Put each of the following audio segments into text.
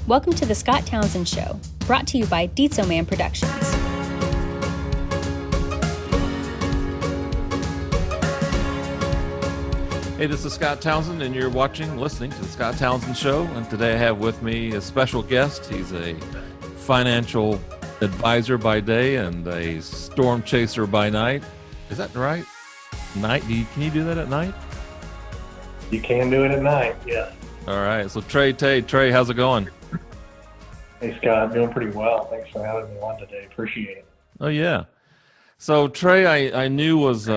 Welcome to the Scott Townsend Show, brought to you by Dietzo Man Productions. Hey, this is Scott Townsend, and you're listening to the Scott Townsend Show. And today I have with me a special guest. He's a financial advisor by day and a storm chaser by night. Is that right? Night? Can you do that at night? You can do it at night, yes. All right. So Trey Thee, Trey, how's it going? Hey, Scott, doing pretty well. Thanks for having me on today. Appreciate it. Oh, yeah. So Trey, I knew was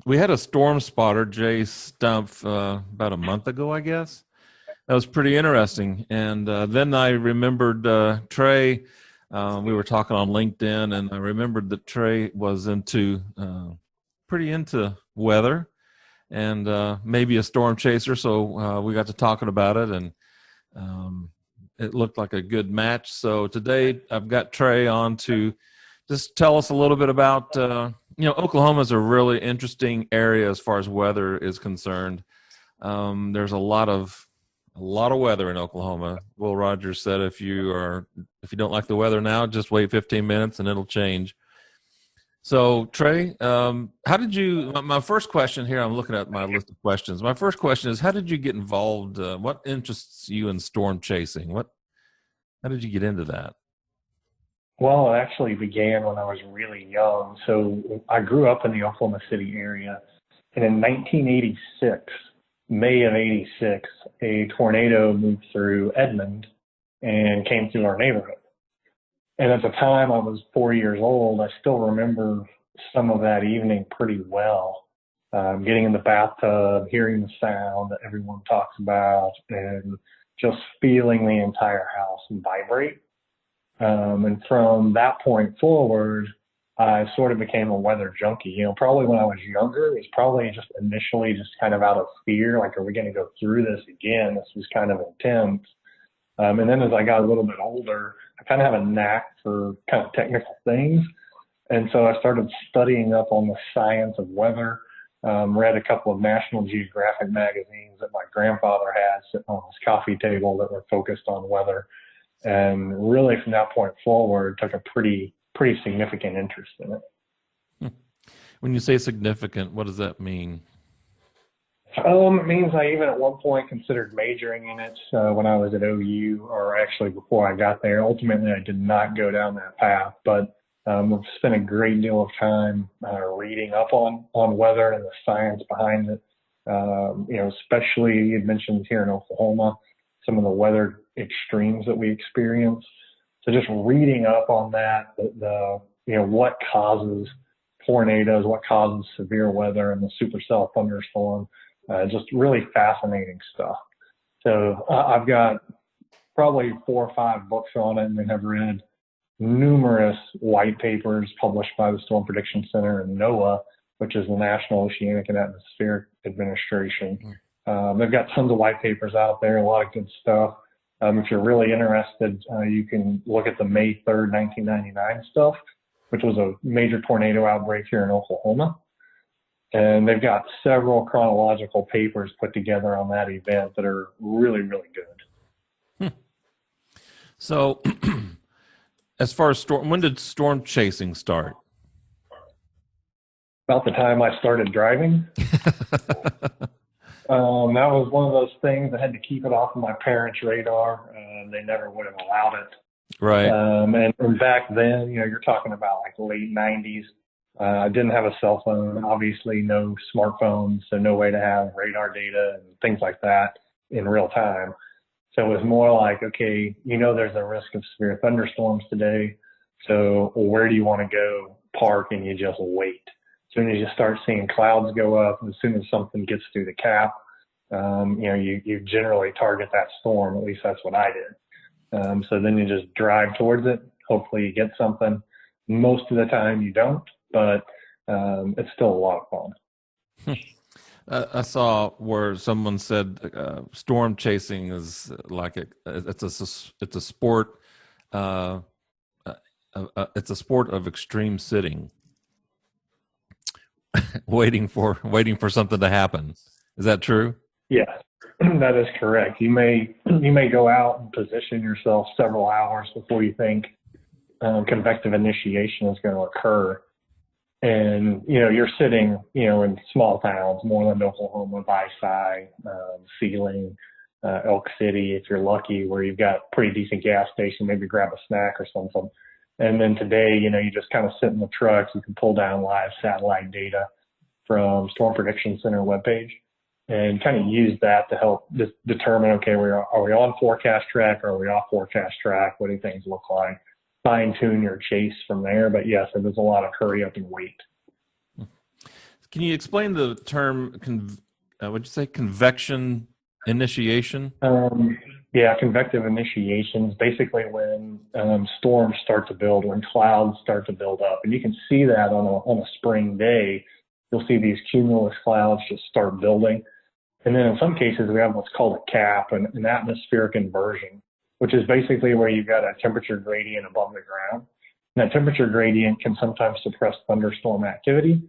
we had a storm spotter, Jay Stumpf, about a month ago, I guess. That was pretty interesting. And then I remembered Trey. We were talking on LinkedIn, and I remembered that Trey was pretty into weather and maybe a storm chaser. So we got to talking about it, and it looked like a good match. So today I've got Trey on to just tell us a little bit about, Oklahoma is a really interesting area as far as weather is concerned. There's a lot of weather in Oklahoma. Will Rogers said if you don't like the weather now, just wait 15 minutes and it'll change. So Trey, my first question here, I'm looking at my list of questions. My first question is, how did you get involved? What interests you in storm chasing? How did you get into that? Well, it actually began when I was really young. So I grew up in the Oklahoma City area. And in 1986, May of 86, a tornado moved through Edmond and came through our neighborhood. And at the time I was 4 years old, I still remember some of that evening pretty well. Getting in the bathtub, hearing the sound that everyone talks about, and just feeling the entire house vibrate. And from that point forward, I sort of became a weather junkie. Probably when I was younger, it was probably just initially just kind of out of fear, like, are we going to go through this again? This was kind of intense. And then as I got a little bit older, I kind of have a knack for kind of technical things. And so I started studying up on the science of weather, read a couple of National Geographic magazines that my grandfather had sitting on his coffee table that were focused on weather. And really from that point forward, took a pretty significant interest in it. When you say significant, what does that mean? It means I even at one point considered majoring in it when I was at OU, or actually before I got there. Ultimately, I did not go down that path, but I've spent a great deal of time reading up on weather and the science behind it. Especially you mentioned here in Oklahoma, some of the weather extremes that we experience. So just reading up on that, what causes tornadoes, what causes severe weather and the supercell thunderstorm, just really fascinating stuff. So I've got probably 4 or 5 books on it, and then have read numerous white papers published by the Storm Prediction Center and NOAA, which is the National Oceanic and Atmospheric Administration. They've got tons of white papers out there, a lot of good stuff. If you're really interested, you can look at the May 3rd, 1999 stuff, which was a major tornado outbreak here in Oklahoma. And they've got several chronological papers put together on that event that are really, really good. So as far as when did storm chasing start? About the time I started driving. That was one of those things I had to keep it off of my parents' radar. They never would have allowed it. Right. And back then, you're talking about like late 90s. I didn't have a cell phone, obviously no smartphones, so no way to have radar data and things like that in real time. So it was more like, okay, there's a risk of severe thunderstorms today. So where do you want to go park? And you just wait. As soon as you start seeing clouds go up, as soon as something gets through the cap, you generally target that storm. At least that's what I did. So then you just drive towards it. Hopefully you get something. Most of the time you don't, but it's still a lot of fun. I saw where someone said storm chasing is like it's a sport. It's a sport of extreme sitting. waiting for something to happen. Is that true? Yes. That is correct. You may go out and position yourself several hours before you think convective initiation is going to occur. And, you're sitting, in small towns, Moreland, Oklahoma, Vici, Sealing, Elk City, if you're lucky, where you've got pretty decent gas station, maybe grab a snack or something. And then today, you just kind of sit in the trucks. You can pull down live satellite data from Storm Prediction Center webpage and kind of use that to help determine, okay, are we on forecast track? Or are we off forecast track? What do things look like? Fine tune your chase from there. But yes, there's a lot of hurry up and wait. Can you explain the term, what'd you say, convection initiation? Convective initiation is basically when storms start to build, when clouds start to build up. And you can see that on a spring day. You'll see these cumulus clouds just start building. And then in some cases, we have what's called a CAP, an atmospheric inversion, which is basically where you've got a temperature gradient above the ground. And that temperature gradient can sometimes suppress thunderstorm activity,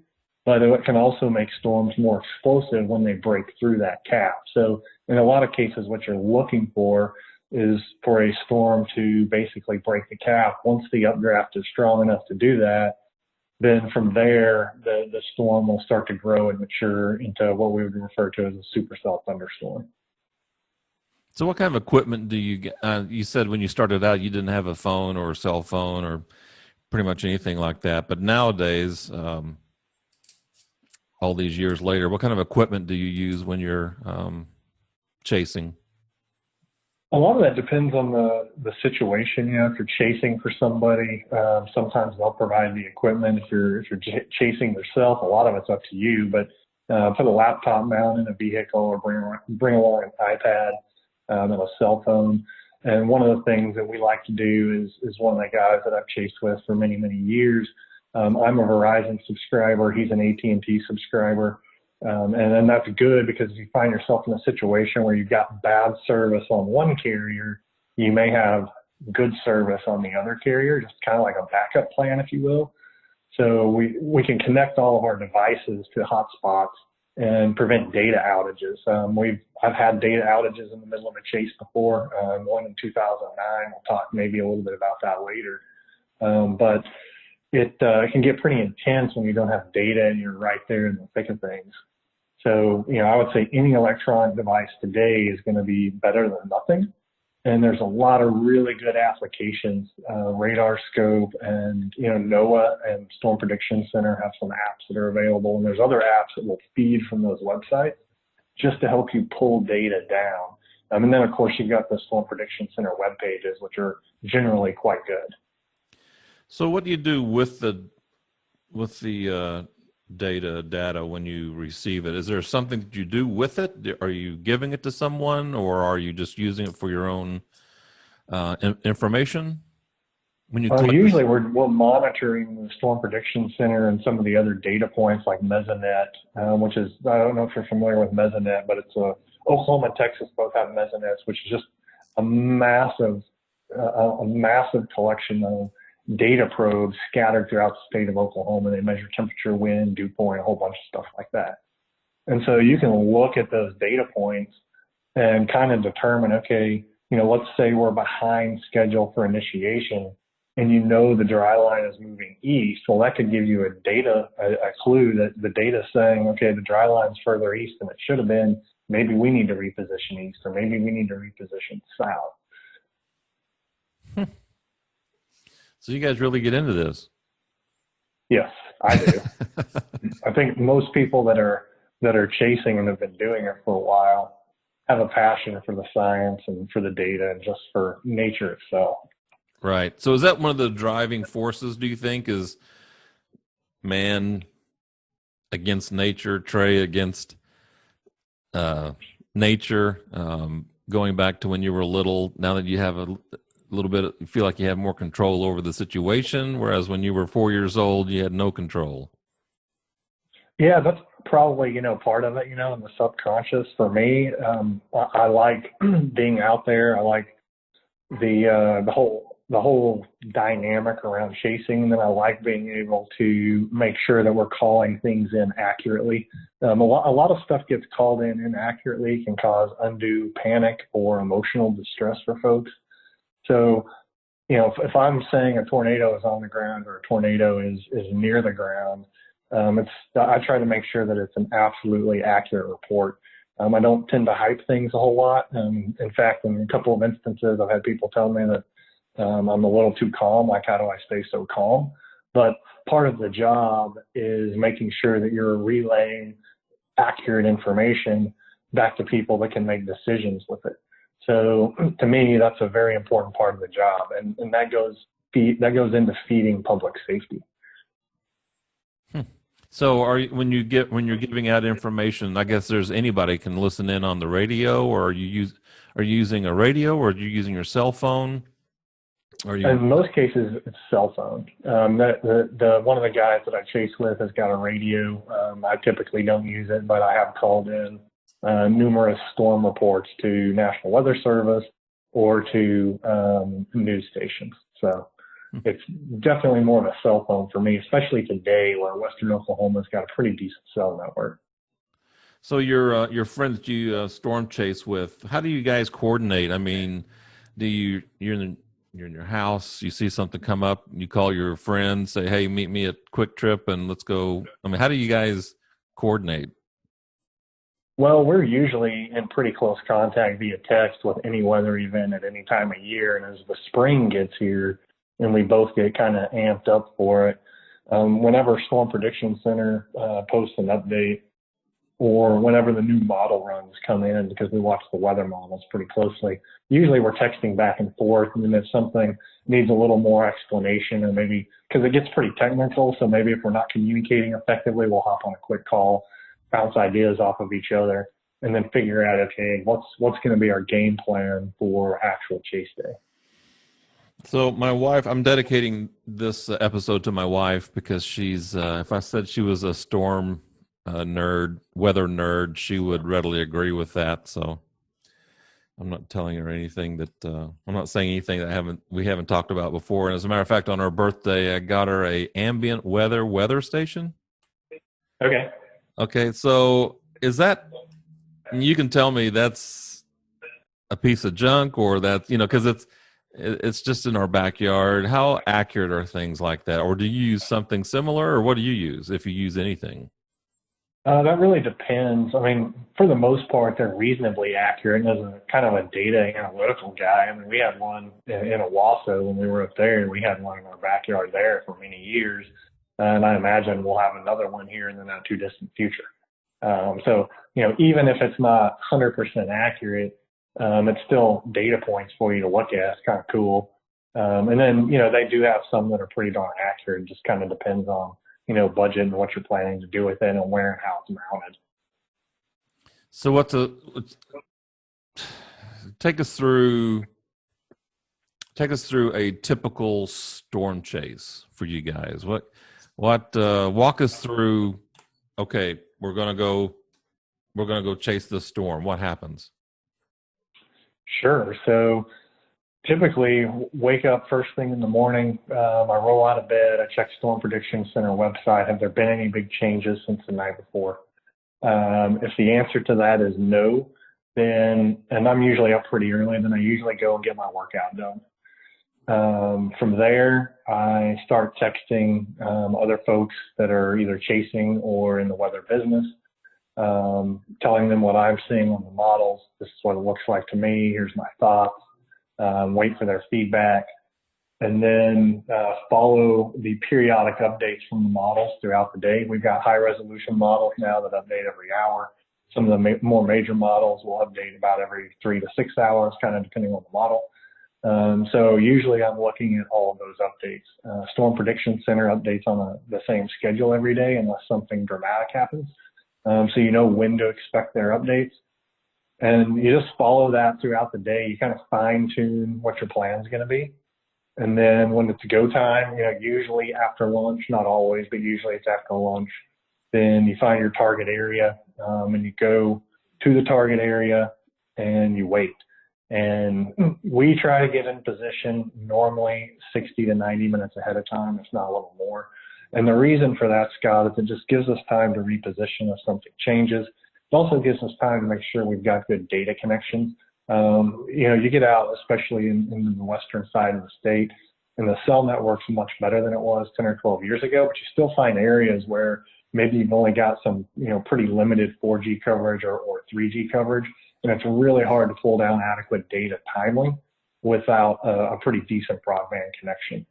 but it can also make storms more explosive when they break through that cap. So in a lot of cases, what you're looking for is for a storm to basically break the cap. Once the updraft is strong enough to do that, then from there, the storm will start to grow and mature into what we would refer to as a supercell thunderstorm. So what kind of equipment do you get? You said when you started out, you didn't have a phone or a cell phone or pretty much anything like that. But nowadays, all these years later, what kind of equipment do you use when you're chasing? A lot of that depends on the situation. If you're chasing for somebody, sometimes they'll provide the equipment. If you're chasing yourself, a lot of it's up to you. But put a laptop mount in a vehicle, or bring along an iPad and a cell phone. And one of the things that we like to do is one of the guys that I've chased with for many, many years. I'm a Verizon subscriber. He's an AT&T subscriber. And then that's good, because if you find yourself in a situation where you've got bad service on one carrier, you may have good service on the other carrier, just kind of like a backup plan, if you will. So we can connect all of our devices to hotspots and prevent data outages. I've had data outages in the middle of a chase before, one in 2009. We'll talk maybe a little bit about that later. But it can get pretty intense when you don't have data and you're right there in the thick of things. So, I would say any electronic device today is going to be better than nothing. And there's a lot of really good applications. Radar Scope and, NOAA and Storm Prediction Center have some apps that are available. And there's other apps that will feed from those websites just to help you pull data down. And then, of course, you've got the Storm Prediction Center web pages, which are generally quite good. So what do you do with the data when you receive it? Is there something that you do with it? Are you giving it to someone, or are you just using it for your own information? When you usually we're monitoring the Storm Prediction Center and some of the other data points like Mesonet, which is, I don't know if you're familiar with Mesonet, but it's Oklahoma and Texas both have Mesonets, which is just a massive collection of data probes scattered throughout the state of Oklahoma. They measure temperature, wind, dew point, a whole bunch of stuff like that. And so you can look at those data points and kind of determine, okay, let's say we're behind schedule for initiation, and the dry line is moving east. Well, that could give you a clue that the data is saying, okay, the dry line's further east than it should have been. Maybe we need to reposition east, or maybe we need to reposition south. So you guys really get into this? Yes, I do. I think most people that are chasing and have been doing it for a while have a passion for the science and for the data and just for nature itself. Right. So is that one of the driving forces, do you think, is man against nature, Trey against nature, going back to when you were little, now that you have a little bit, you feel like you have more control over the situation, whereas when you were 4 years old, you had no control? Yeah, that's probably, part of it, in the subconscious. For me, I like being out there. I like the whole the whole dynamic around chasing. And then I like being able to make sure that we're calling things in accurately. A lot of stuff gets called in inaccurately, can cause undue panic or emotional distress for folks. So, if I'm saying a tornado is on the ground or a tornado is near the ground, I try to make sure that it's an absolutely accurate report. I don't tend to hype things a whole lot. In fact, in a couple of instances, I've had people tell me that I'm a little too calm. Like, how do I stay so calm? But part of the job is making sure that you're relaying accurate information back to people that can make decisions with it. So to me, that's a very important part of the job, and that goes into feeding public safety. So when you're giving out information, I guess there's anybody can listen in on the radio, or are you using a radio, or are you using your cell phone? In most cases, it's cell phone. The one of the guys that I chase with has got a radio. I typically don't use it, but I have called in numerous storm reports to National Weather Service or to news stations. So it's definitely more of a cell phone for me, especially today where Western Oklahoma's got a pretty decent cell network. So your friend that you storm chase with, how do you guys coordinate? I mean, you're in your house, you see something come up, you call your friend, say, hey, meet me at Quick Trip and let's go. I mean, how do you guys coordinate? Well, we're usually in pretty close contact via text with any weather event at any time of year. And as the spring gets here and we both get kind of amped up for it, whenever Storm Prediction Center posts an update, or whenever the new model runs come in, because we watch the weather models pretty closely, usually we're texting back and forth. And then if something needs a little more explanation, or maybe because it gets pretty technical, so maybe if we're not communicating effectively, we'll hop on a quick call, bounce ideas off of each other, and then figure out, okay, what's going to be our game plan for actual chase day. So my wife, I'm dedicating this episode to my wife because she's, if I said she was a storm nerd, weather nerd, she would readily agree with that. So I'm not telling her anything that, I'm not saying anything that we haven't talked about before. And as a matter of fact, on her birthday, I got her a ambient weather station. Okay. So is that, you can tell me that's a piece of junk, or that, because it's just in our backyard. How accurate are things like that? Or do you use something similar, or what do you use, if you use anything? That really depends. I mean, for the most part, they're reasonably accurate. And as a kind of a data analytical guy, I mean, we had one in Owasso when we were up there, and we had one in our backyard there for many years. And I imagine we'll have another one here in the not too distant future. So, even if it's not 100% accurate, it's still data points for you to look at. It's kind of cool. And then, they do have some that are pretty darn accurate. It just kind of depends on, budget and what you're planning to do with it and where and how it's mounted. So take us through a typical storm chase for you guys. What walk us through, okay, we're going to go chase the storm. What happens? Sure. So typically wake up first thing in the morning. I roll out of bed. I check Storm Prediction Center website. Have there been any big changes since the night before? If the answer to that is no, then, and I'm usually up pretty early, then I usually go and get my workout done. From there, I start texting other folks that are either chasing or in the weather business, telling them what I'm seeing on the models. This is what it looks like to me. Here's my thoughts. Wait for their feedback, and then follow the periodic updates from the models throughout the day. We've got high resolution models now that update every hour. Some of the more major models will update about every 3 to 6 hours, kind of depending on the model. So usually I'm looking at all of those updates. Storm Prediction Center updates on the same schedule every day unless something dramatic happens. So you know when to expect their updates. And you just follow that throughout the day. You kind of fine tune what your plan is going to be. And then when it's go time, usually after lunch, not always, but usually it's after lunch, then you find your target area, and you go to the target area and you wait. And we try to get in position normally 60 to 90 minutes ahead of time, if not a little more. And the reason for that, Scott, is it just gives us time to reposition if something changes. It also gives us time to make sure we've got good data connections. You get out, especially in the western side of the state, and the cell network's much better than it was 10 or 12 years ago, but you still find areas where maybe you've only got some, pretty limited 4G coverage or 3G coverage, and it's really hard to pull down adequate data timely without a pretty decent broadband connection.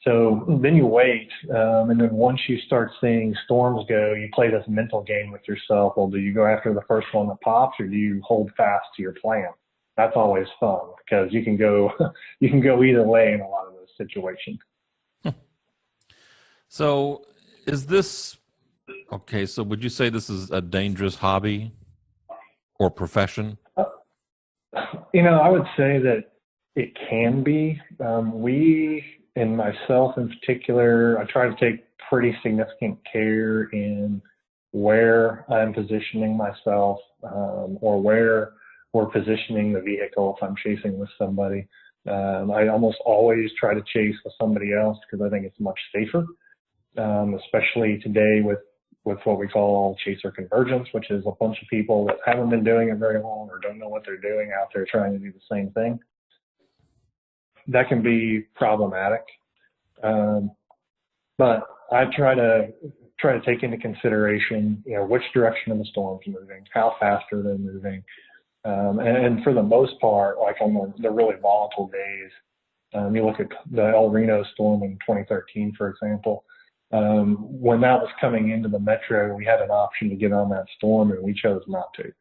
So then you wait, and then once you start seeing storms go, you play this mental game with yourself. Well, do you go after the first one that pops, or do you hold fast to your plan? That's always fun because you can go either way in a lot of those situations. So is this okay? So would you say this is a dangerous hobby or profession? I would say that it can be. And myself in particular, I try to take pretty significant care in where I'm positioning myself, or where we're positioning the vehicle if I'm chasing with somebody. I almost always try to chase with somebody else because I think it's much safer, especially today with what we call chaser convergence, which is a bunch of people that haven't been doing it very long or don't know what they're doing out there trying to do the same thing. That can be problematic, but I try to take into consideration, which direction of the storm's moving, how fast are they moving, and for the most part, like on the really volatile days, you look at the El Reno storm in 2013, for example. When that was coming into the metro, we had an option to get on that storm, and we chose not to.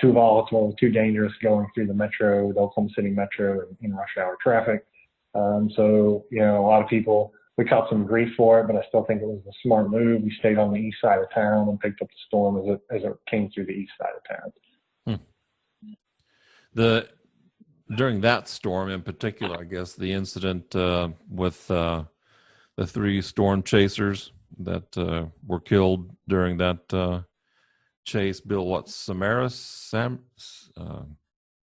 Too volatile, too dangerous going through the metro, the Oklahoma City metro in rush hour traffic. So, a lot of people, we caught some grief for it, but I still think it was a smart move. We stayed on the east side of town and picked up the storm as it came through the east side of town. During that storm in particular, I guess the incident with the 3 storm chasers that were killed during that chase, Bill, Samaras?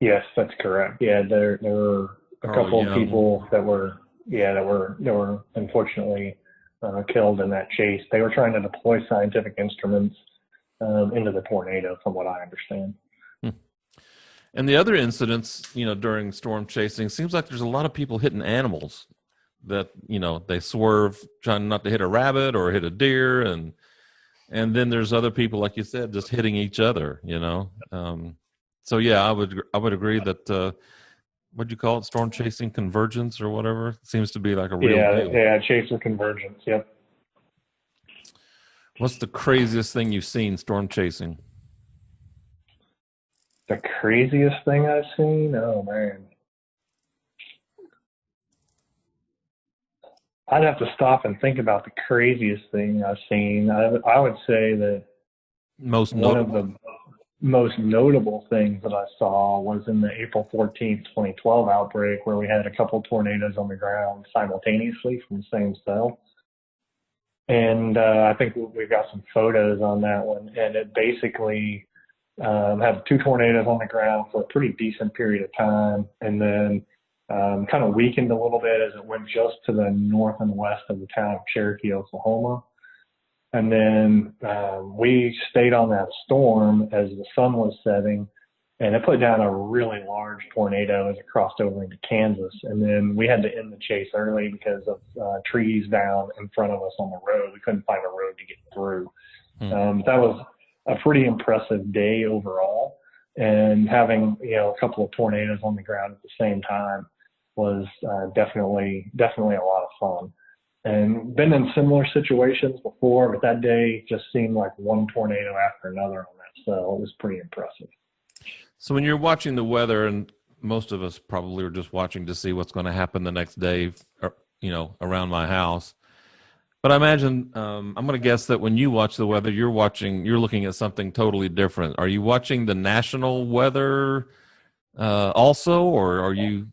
Yes, that's correct. Yeah, there were a couple of people that were unfortunately killed in that chase. They were trying to deploy scientific instruments into the tornado, from what I understand. And the other incidents, during storm chasing, seems like there's a lot of people hitting animals that, they swerve trying not to hit a rabbit or hit a deer, and then there's other people, like you said, just hitting each other, So yeah, I would agree that what'd you call it? Storm chasing convergence or whatever? It seems to be like a real deal. Yeah, chaser convergence. Yep. What's the craziest thing you've seen storm chasing? The craziest thing I've seen? Oh man. I'd have to stop and think about the craziest thing I've seen. I would say that one of the most notable things that I saw was in the April 14th, 2012 outbreak, where we had a couple tornadoes on the ground simultaneously from the same cell. And I think we've got some photos on that one. And it basically had 2 tornadoes on the ground for a pretty decent period of time. And then kind of weakened a little bit as it went just to the north and west of the town of Cherokee, Oklahoma. And then we stayed on that storm as the sun was setting, and it put down a really large tornado as it crossed over into Kansas. And then we had to end the chase early because of trees down in front of us on the road. We couldn't find a road to get through. That was a pretty impressive day overall. And having, a couple of tornadoes on the ground at the same time was definitely a lot of fun. And been in similar situations before, but that day just seemed like one tornado after another on that cell. It was pretty impressive. So when you're watching the weather, and most of us probably are just watching to see what's going to happen the next day, around my house. But I imagine, I'm going to guess that when you watch the weather, you're looking at something totally different. Are you watching the national weather also, or are you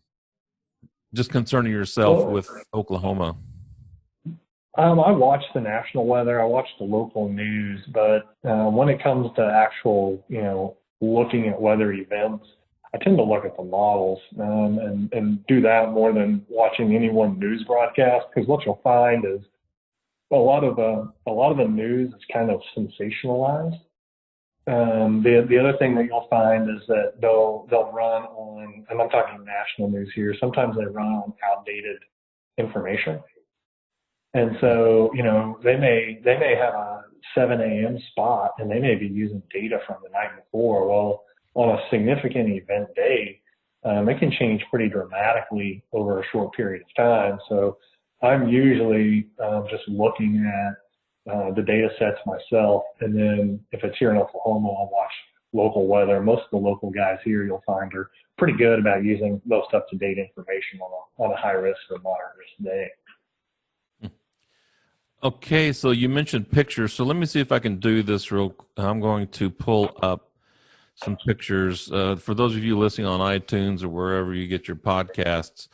just concerning yourself with Oklahoma? I watch the national weather. I watch the local news, but when it comes to actual, looking at weather events, I tend to look at the models and do that more than watching any one news broadcast, because what you'll find is a lot of the news is kind of sensationalized. The other thing that you'll find is that they'll run on, and I'm talking national news here, sometimes they run on outdated information. And so, they may have a 7 a.m. spot, and they may be using data from the night before. Well, on a significant event day, it can change pretty dramatically over a short period of time. So I'm usually just looking at the data sets myself, and then if it's here in Oklahoma, I'll watch local weather. Most of the local guys here you'll find are pretty good about using most up-to-date information on a high-risk or moderate-risk day. Okay, so you mentioned pictures. So let me see if I can do this I'm going to pull up some pictures. For those of you listening on iTunes or wherever you get your podcasts,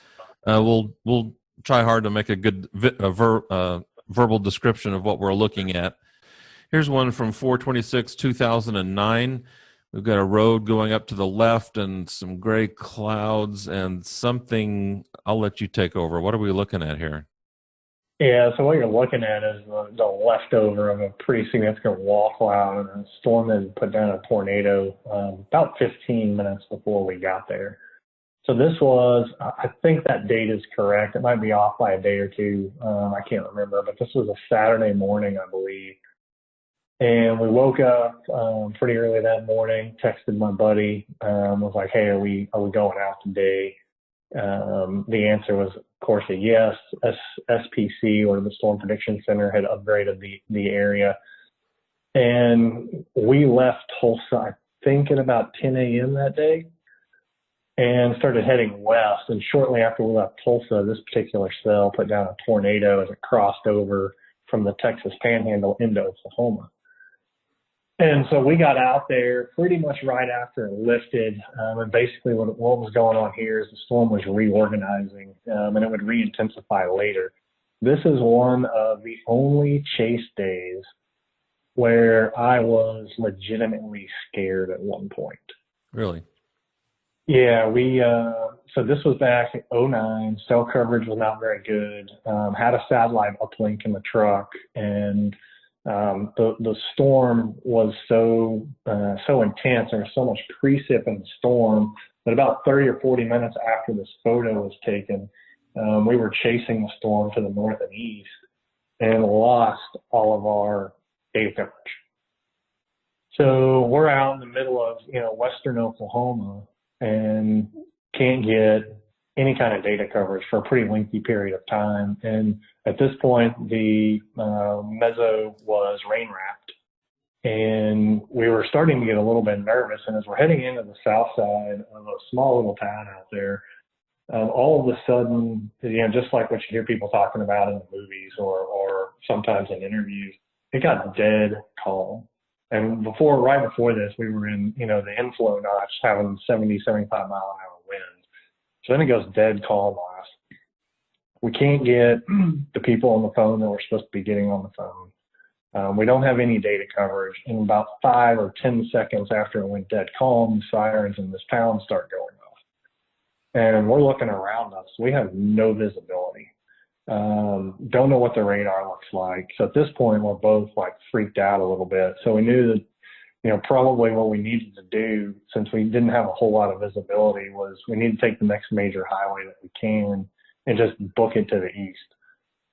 we'll try hard to make a good verbal description of what we're looking at. Here's one from 4/26/2009. We've got a road going up to the left and some gray clouds and something. I'll let you take over. What are we looking at here? Yeah, so what you're looking at is the leftover of a pretty significant wall cloud and a storm that put down a tornado about 15 minutes before we got there. So this was, I think that date is correct. It might be off by a day or two. I can't remember, but this was a Saturday morning, I believe. And we woke up pretty early that morning, texted my buddy, was like, hey, are we going out today? The answer was, of course, a yes. SPC, or the Storm Prediction Center, had upgraded the area. And we left Tulsa, I think, at about 10 a.m. that day and started heading west. And shortly after we left Tulsa, this particular cell put down a tornado as it crossed over from the Texas Panhandle into Oklahoma. And so we got out there pretty much right after it lifted. And basically what was going on here is the storm was reorganizing, and it would re-intensify later. This is one of the only chase days where I was legitimately scared at one point. Really? Yeah, so this was back in 2009. Cell coverage was not very good. Had a satellite uplink in the truck, and the storm was so intense. There was so much precip in the storm that about 30 or 40 minutes after this photo was taken, we were chasing the storm to the north and east and lost all of our data coverage. So we're out in the middle of western Oklahoma and can't get any kind of data coverage for a pretty lengthy period of time. And at this point, the mezzo was rain wrapped, and we were starting to get a little bit nervous. And as we're heading into the south side of a small little town out there, all of a sudden, just like what you hear people talking about in the movies or sometimes in interviews, it got dead calm. And right before this, we were in, the inflow notch, having 70, 75 mile an hour winds. So then it goes dead calm on us. We can't get the people on the phone that we're supposed to be getting on the phone. We don't have any data coverage. And about 5 or 10 seconds after it went dead calm, the sirens in this town start going off. And we're looking around us. We have no visibility. Don't know what the radar looks like. So at this point, we're both freaked out a little bit. So we knew that, probably what we needed to do, since we didn't have a whole lot of visibility, was we need to take the next major highway that we can and just book it to the east.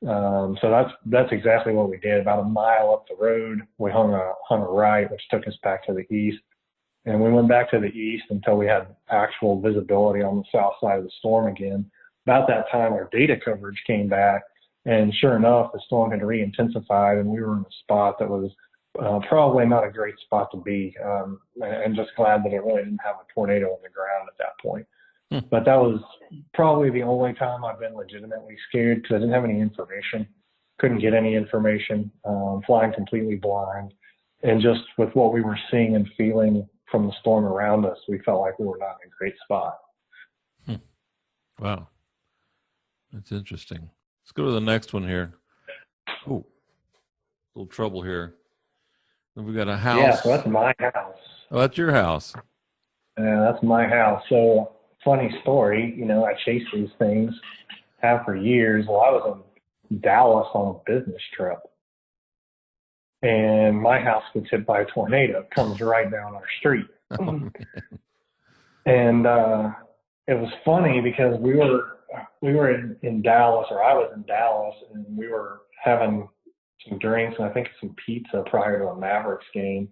So that's exactly what we did. About a mile up the road, we hung a right, which took us back to the east. And we went back to the east until we had actual visibility on the south side of the storm again. About that time, our data coverage came back, and sure enough, the storm had re-intensified, and we were in a spot that was probably not a great spot to be, and just glad that it really didn't have a tornado on the ground at that point. But that was probably the only time I've been legitimately scared, because I didn't have any information, couldn't get any information, flying completely blind. And just with what we were seeing and feeling from the storm around us, we felt like we were not in a great spot. Wow. That's interesting. Let's go to the next one here. Oh, a little trouble here. We've got a house. Yeah, so that's my house. Oh, that's your house. Yeah, that's my house. So, funny story, you know, I chased these things, have for years. Well, I was in Dallas on a business trip, and my house gets hit by a tornado. It comes right down our street. And it was funny because we were in Dallas, or I was in Dallas, and we were having some drinks and I think some pizza prior to a Mavericks game.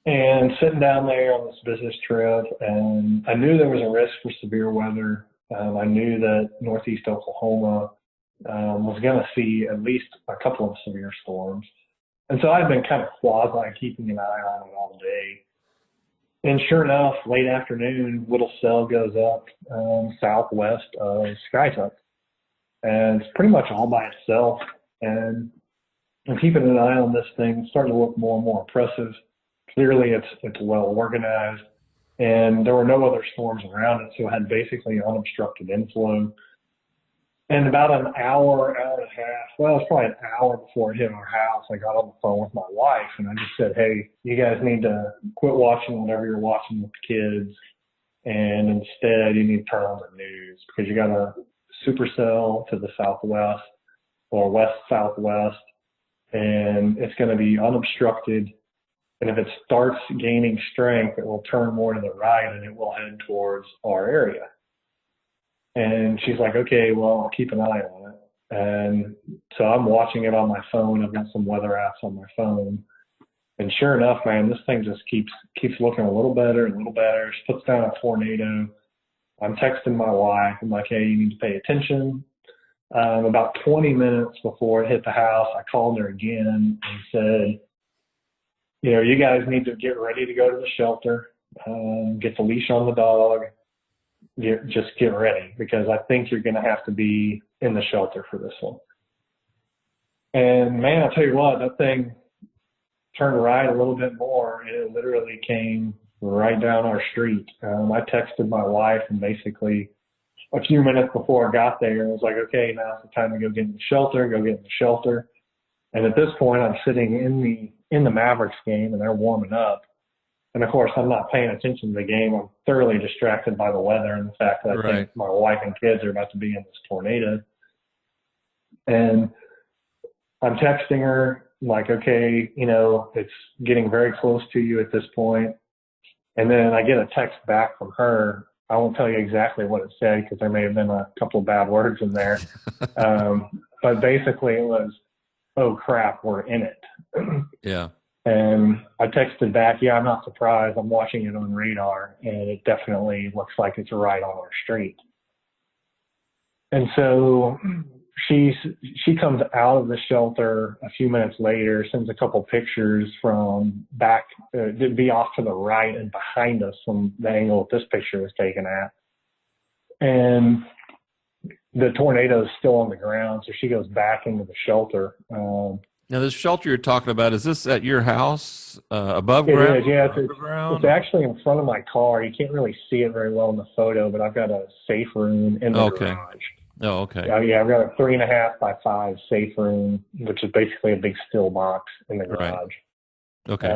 And sitting down there on this business trip, and I knew there was a risk for severe weather. I knew that Northeast Oklahoma was going to see at least a couple of severe storms. And so I've been kind of quasi keeping an eye on it all day. And sure enough, late afternoon, little cell goes up southwest of Skytuck. And it's pretty much all by itself. And I'm keeping an eye on this thing. It's starting to look more and more impressive. Clearly, it's well organized. And there were no other storms around it, so it had basically unobstructed inflow. And about an hour and a half, well, it was probably an hour before it hit our house, I got on the phone with my wife, and I just said, hey, you guys need to quit watching whatever you're watching with the kids, and instead you need to turn on the news, because you got a supercell to the southwest or west-southwest, and it's going to be unobstructed. And if it starts gaining strength, it will turn more to the right, and it will head towards our area. And she's like, okay, well, I'll keep an eye on it. And so I'm watching it on my phone. I've got some weather apps on my phone. And sure enough, man, this thing just keeps looking a little better and a little better. She puts down a tornado. I'm texting my wife. I'm like, hey, you need to pay attention. About 20 minutes before it hit the house, I called her again and said, you know, you guys need to get ready to go to the shelter, get the leash on the dog, just get ready, because I think you're going to have to be in the shelter for this one. And man, I'll tell you what, that thing turned right a little bit more, and it literally came right down our street. I texted my wife, and basically a few minutes before I got there, I was like, okay, now's the time to go get in the shelter, And at this point, I'm sitting in the Mavericks game, and they're warming up. And of course, I'm not paying attention to the game. I'm thoroughly distracted by the weather and the fact that I think my wife and kids are about to be in this tornado. And I'm texting her like, okay, you know, it's getting very close to you at this point. And then I get a text back from her. I won't tell you exactly what it said, because there may have been a couple of bad words in there. But basically it was, oh crap, we're in it. Yeah. And I texted back, yeah, I'm not surprised. I'm watching it on radar, and it definitely looks like it's right on our street. And so she comes out of the shelter a few minutes later, sends a couple pictures from back, to be off to the right and behind us from the angle that this picture was taken at. And the tornado is still on the ground, so she goes back into the shelter. Now, this shelter you're talking about, is this at your house, above It ground? is, yeah. It's actually in front of my car. You can't really see it very well in the photo, but I've got a safe room in the garage. Oh, okay. Yeah, I've got a 3.5 by 5 safe room, which is basically a big still box in the garage. Right. Okay.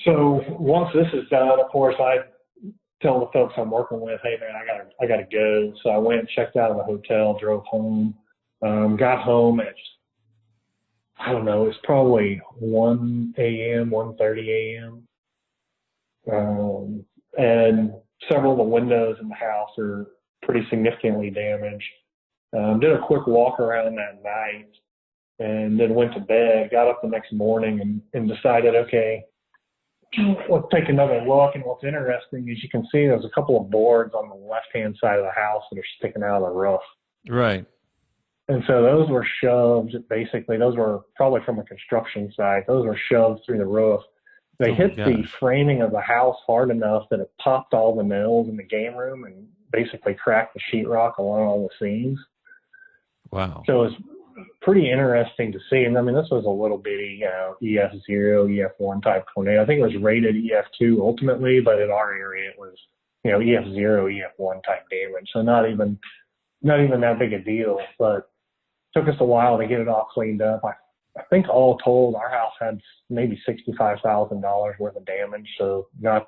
So once this is done, of course, I tell the folks I'm working with, hey man, I gotta go. So I went, checked out of the hotel, drove home, got home at, I don't know, it's probably 1 a.m., 1:30 a.m. And several of the windows in the house are pretty significantly damaged. Did a quick walk around that night, and then went to bed, got up the next morning and decided, okay, let's take another look. And what's interesting is you can see there's a couple of boards on the left-hand side of the house that are sticking out of the roof. Right. And so those were shoved, basically, those were probably from a construction site. Those were shoved through the roof. They hit the framing of the house hard enough that it popped all the nails in the game room and basically cracked the sheetrock along all the seams. Wow. So it was pretty interesting to see. And I mean, this was a little bitty, you know, EF0, EF1 type tornado. I think it was rated EF2 ultimately, but in our area it was, you know, EF0, EF1 type damage. So not even that big a deal, but took us a while to get it all cleaned up. I I think all told, our house had maybe $65,000 worth of damage, so not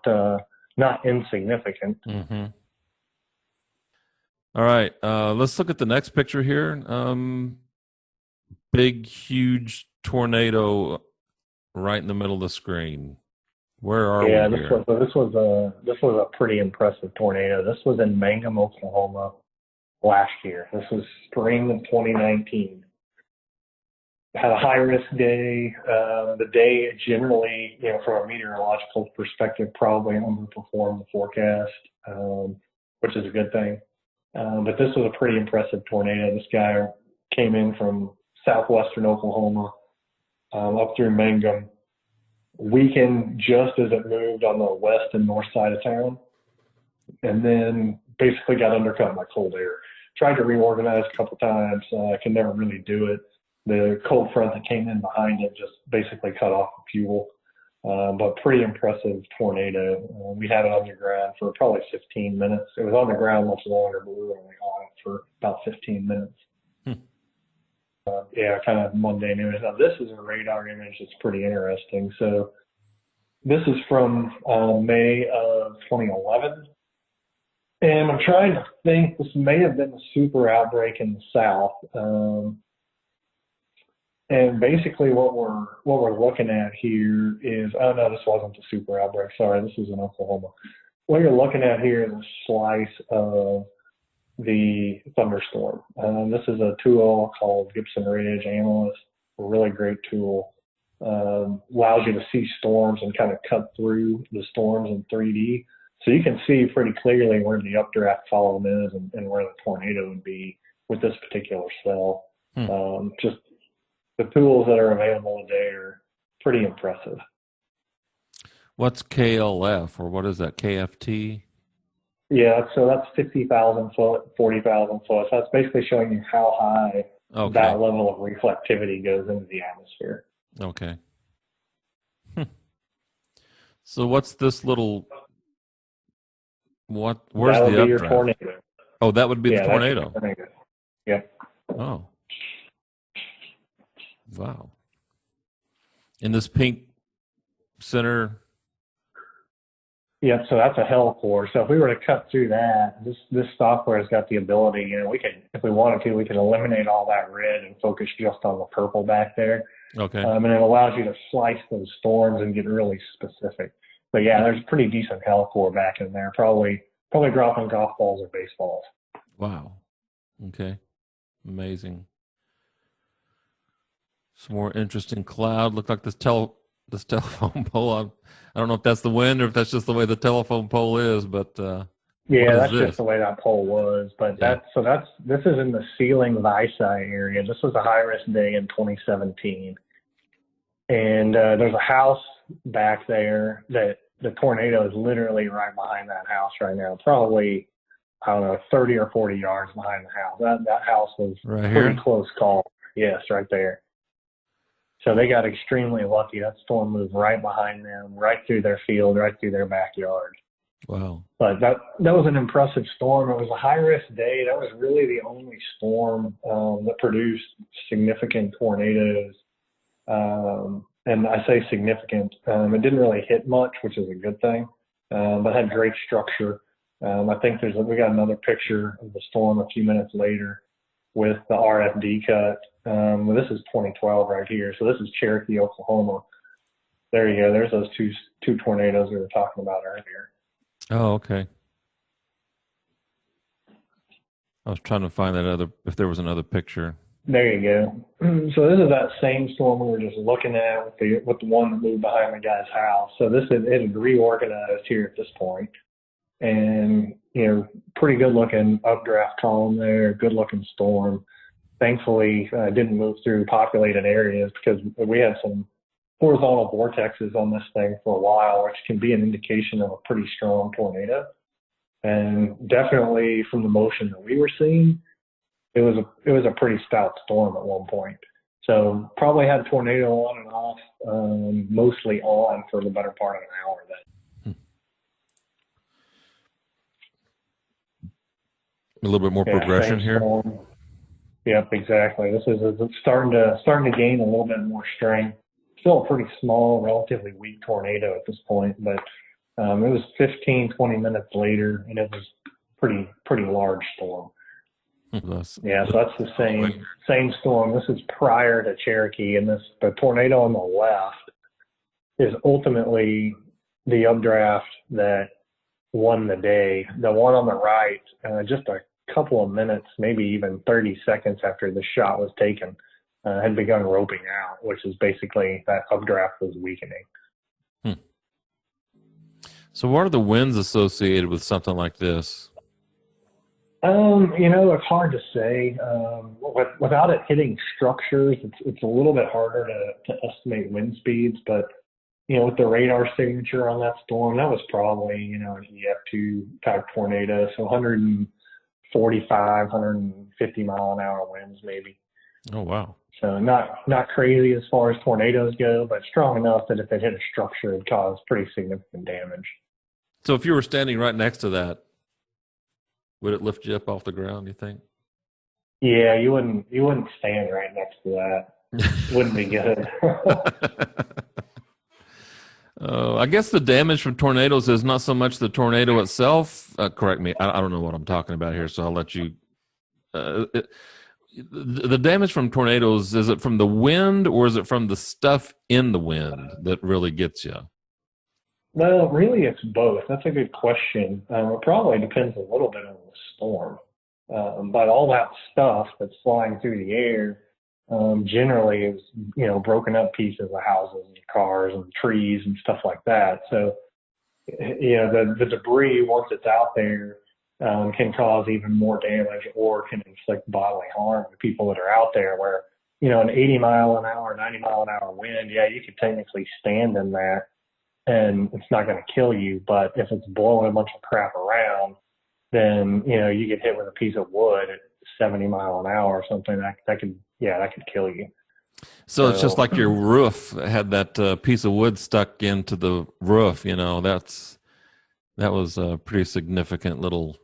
insignificant. Mm-hmm. All right, let's look at the next picture here. Big, huge tornado right in the middle of the screen. Where are we here? This was a pretty impressive tornado. This was in Mangum, Oklahoma last year. This was spring of 2019. Had a high risk day. The day generally, from a meteorological perspective, probably underperformed the forecast, which is a good thing. But this was a pretty impressive tornado. This guy came in from southwestern Oklahoma up through Mangum, weakened just as it moved on the west and north side of town, and then basically got undercut by cold air. Tried to reorganize a couple times, could never really do it. The cold front that came in behind it just basically cut off the fuel. But pretty impressive tornado. We had it on the ground for probably 15 minutes. It was on the ground much longer, but we were only on it for about 15 minutes. Kind of mundane image. Now, this is a radar image that's pretty interesting. So this is from May of 2011. And I'm trying to think, this may have been a super outbreak in the south. And basically what we're looking at here is, oh no, this wasn't a super outbreak. Sorry, this is in Oklahoma. What you're looking at here is a slice of the thunderstorm. This is a tool called Gibson Ridge Analyst, a really great tool. Allows you to see storms and kind of cut through the storms in 3D. So you can see pretty clearly where the updraft column is and where the tornado would be with this particular cell. Just the tools that are available today are pretty impressive. What's KLF, or what is that, KFT? Yeah, so that's 50,000 foot, 40,000 foot. So that's basically showing you how high that level of reflectivity goes into the atmosphere. Okay. So what's this little, where's the updraft? Your tornado. Oh, that would be the tornado. Yeah. Oh. Wow. In this pink center. Yeah, so that's a hell core. So if we were to cut through that, this software has got the ability, we could, if we wanted to, we could eliminate all that red and focus just on the purple back there. Okay. And it allows you to slice those storms and get really specific. But yeah, there's a pretty decent hell core back in there, probably dropping golf balls or baseballs. Wow. Okay. Amazing. Some more interesting cloud. Looked like this telephone pole. I don't know if that's the wind or if that's just the way the telephone pole is, but yeah, that's just the way that pole was. But this is in the ceiling Visi area. This was a high risk day in 2017, and there's a house back there that the tornado is literally right behind that house right now. Probably, I don't know, 30 or 40 yards behind the house. That house was right pretty here? Close call. Yes, right there. So they got extremely lucky. That storm moved right behind them, right through their field, right through their backyard. Wow. But that was an impressive storm. It was a high-risk day. That was really the only storm that produced significant tornadoes. And I say significant. It didn't really hit much, which is a good thing, but had great structure. I think we got another picture of the storm a few minutes later with the RFD cut. This is 2012 right here. So this is Cherokee, Oklahoma. There you go. There's those two tornadoes we were talking about earlier. Oh, okay. I was trying to find if there was another picture. There you go. So this is that same storm we were just looking at with the one that moved behind the guy's house. So it had reorganized here at this point. And, pretty good looking updraft column there, good looking storm. Thankfully, didn't move through populated areas because we had some horizontal vortexes on this thing for a while, which can be an indication of a pretty strong tornado. And definitely from the motion that we were seeing, it was a pretty stout storm at one point. So probably had tornado on and off, mostly on for the better part of an hour then. A little bit more progression here. Yep, exactly. This is it's starting to gain a little bit more strength. Still a pretty small, relatively weak tornado at this point, but it was 15, 20 minutes later, and it was pretty large storm. Yeah, so that's the same storm. This is prior to Cherokee, and the tornado on the left is ultimately the updraft that won the day. The one on the right, just a couple of minutes, maybe even 30 seconds after the shot was taken, had begun roping out, which is basically that updraft was weakening. So what are the winds associated with something like this? It's hard to say. Without it hitting structures, it's a little bit harder to estimate wind speeds, but with the radar signature on that storm, that was probably, an EF2 type tornado. So 145, 150 mile an hour winds maybe. Oh, wow. So not crazy as far as tornadoes go, but strong enough that if it hit a structure, it'd cause pretty significant damage. So if you were standing right next to that, would it lift you up off the ground, you think? Yeah, you wouldn't stand right next to that. Wouldn't be good. I guess the damage from tornadoes is not so much the tornado itself. Correct me. I don't know what I'm talking about here, so I'll let you. The damage from tornadoes, is it from the wind or is it from the stuff in the wind that really gets you? Well, really, it's both. That's a good question. It probably depends a little bit on the storm. But all that stuff that's flying through the air generally is, broken up pieces of houses and cars and trees and stuff like that. So, the debris, once it's out there, can cause even more damage or can inflict bodily harm to people that are out there where, an 80 mile an hour, 90 mile an hour wind, yeah, you could technically stand in that and it's not going to kill you. But if it's blowing a bunch of crap around, then, you get hit with a piece of wood at 70 mile an hour or something that could kill you. So it's just like your roof had that piece of wood stuck into the roof, that was a pretty significant little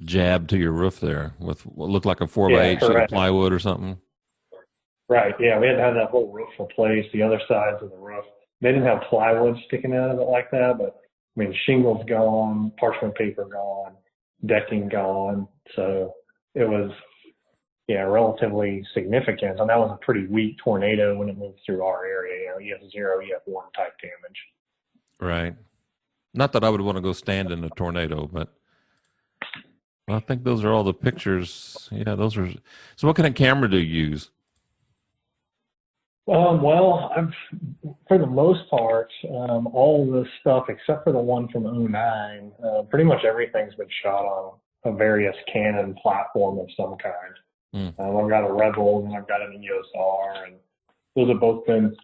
jab to your roof there with what looked like a 4x8 sheet of plywood or something. Right. Yeah. We had to have that whole roof replaced, the other sides of the roof. They didn't have plywood sticking out of it like that, but shingles gone, parchment paper gone, decking gone. So it was, relatively significant. And that was a pretty weak tornado when it moved through our area, EF0, EF1 type damage. Right. Not that I would want to go stand in a tornado, but I think those are all the pictures. Yeah, those are. So what kind of camera do you use? Well, for the most part, all the stuff except for the one from '09, pretty much everything's been shot on a various Canon platform of some kind. I've got a Rebel and I've got an EOS R, and those have both been,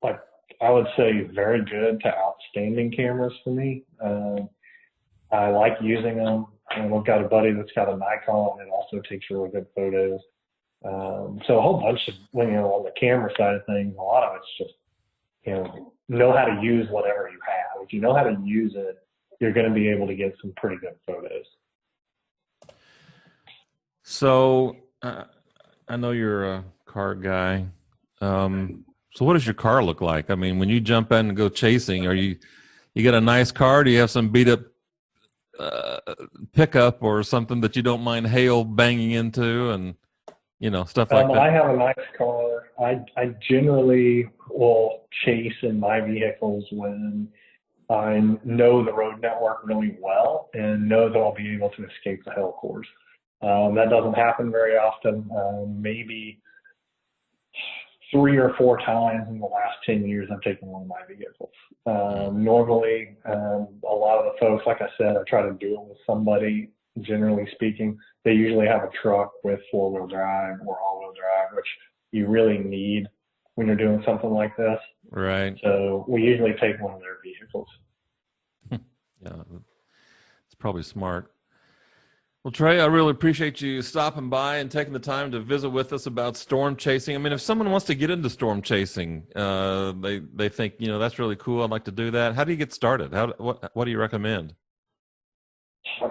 like, I would say, very good to outstanding cameras for me. I like using them. I've got a buddy that's got a Nikon and also takes really good photos. So a whole bunch of, on the camera side of things, a lot of it's just, know how to use whatever you have. If you know how to use it, you're going to be able to get some pretty good photos. So I know you're a car guy. So what does your car look like? I mean, when you jump in and go chasing, you got a nice car? Do you have some beat up pickup or something that you don't mind hail banging into and stuff like that? I have a nice car. I generally will chase in my vehicles when I know the road network really well and know that I'll be able to escape the hail course. That doesn't happen very often. Maybe 3 or 4 times in the last 10 years I've taken one of my vehicles. Normally, a lot of the folks, like I said, I try to do it with somebody. Generally speaking, they usually have a truck with 4-wheel drive or all-wheel drive, which you really need when you're doing something like this. Right. So we usually take one of their vehicles. Yeah, it's probably smart. Well, Trey, I really appreciate you stopping by and taking the time to visit with us about storm chasing. I mean, if someone wants to get into storm chasing, they think, that's really cool, I'd like to do that. How do you get started? What do you recommend?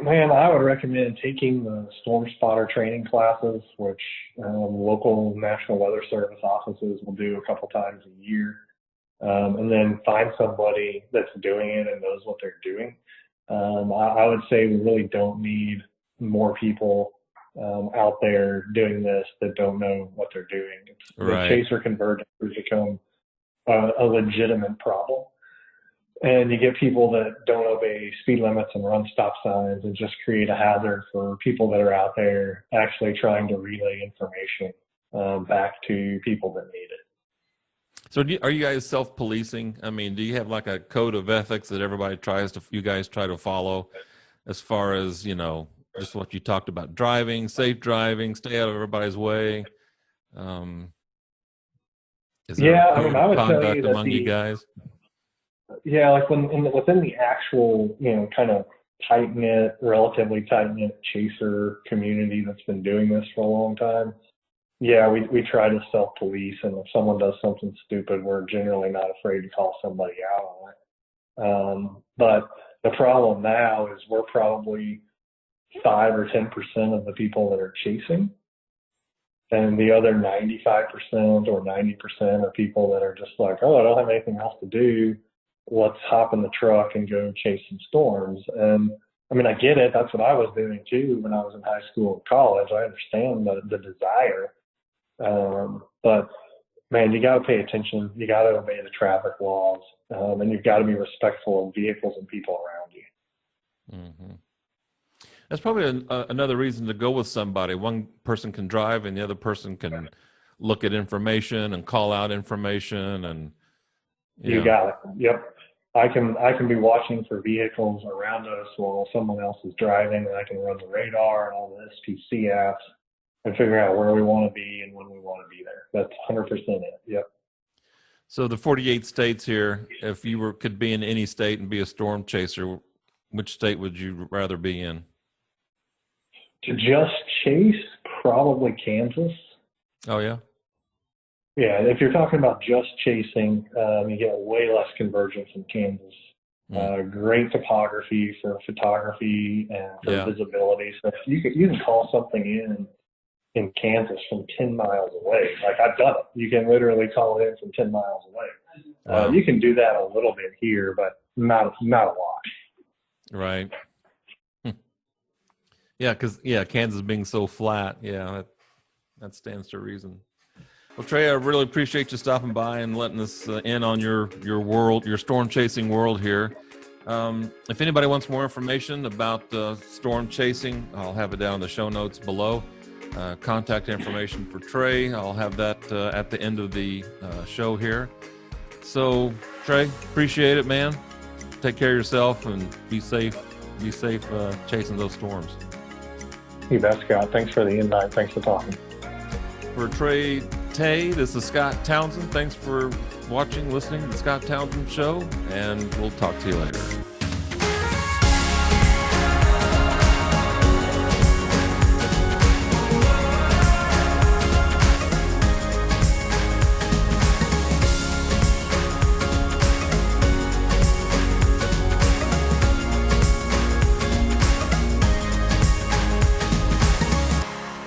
Man, I would recommend taking the storm spotter training classes, which local National Weather Service offices will do a couple times a year. And then find somebody that's doing it and knows what they're doing. I would say we really don't need more people out there doing this that don't know what they're doing. Right. The chaser convergence has become a legitimate problem. And you get people that don't obey speed limits and run stop signs and just create a hazard for people that are out there actually trying to relay information back to people that need it. So are you guys self-policing? I mean, do you have like a code of ethics that you guys try to follow as far as, just what you talked about, safe driving, stay out of everybody's way? Is there a code I of would tell conduct you that among you guys? Yeah, like within the actual, kind of relatively tight-knit chaser community that's been doing this for a long time, yeah, we try to self-police, and if someone does something stupid, we're generally not afraid to call somebody out on it. But the problem now is we're probably 5 or 10% of the people that are chasing, and the other 95% or 90% are people that are just like, oh, I don't have anything else to do. Let's hop in the truck and go chase some storms. And I mean, I get it. That's what I was doing too when I was in high school and college. I understand the desire. But man, you got to pay attention. You got to obey the traffic laws. And you've got to be respectful of vehicles and people around you. Mm-hmm. That's probably another reason to go with somebody. One person can drive and the other person can look at information and call out information. And you got it. Yep. I can be watching for vehicles around us while someone else is driving, and I can run the radar and all the SPC apps and figure out where we want to be and when we want to be there. That's 100% it. Yep. So the 48 states here, if you could be in any state and be a storm chaser, which state would you rather be in? To just chase, probably Kansas. Oh, yeah? Yeah, if you're talking about just chasing, you get way less convergence in Kansas. Great topography for photography and for visibility. So if you can call something in Kansas from 10 miles away. Like, I've done it. You can literally call it in from 10 miles away. Wow. You can do that a little bit here, but not a lot. Right. Yeah, because Kansas being so flat, that stands to reason. Well, Trey, I really appreciate you stopping by and letting us in on your world, your storm chasing world here. If anybody wants more information about storm chasing, I'll have it down in the show notes below. Contact information for Trey, I'll have that at the end of the show here. So, Trey, appreciate it, man. Take care of yourself and be safe. Be safe chasing those storms. You bet, Scott. Thanks for the invite. Thanks for talking. For Trey Thee, this is Scott Townsend. Thanks for watching, listening to the Scott Townsend Show, and we'll talk to you later.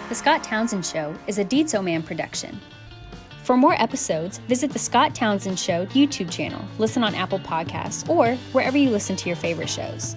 The Scott Townsend Show is a Dietzo Man production. For more episodes, visit the Scott Townsend Show YouTube channel, listen on Apple Podcasts, or wherever you listen to your favorite shows.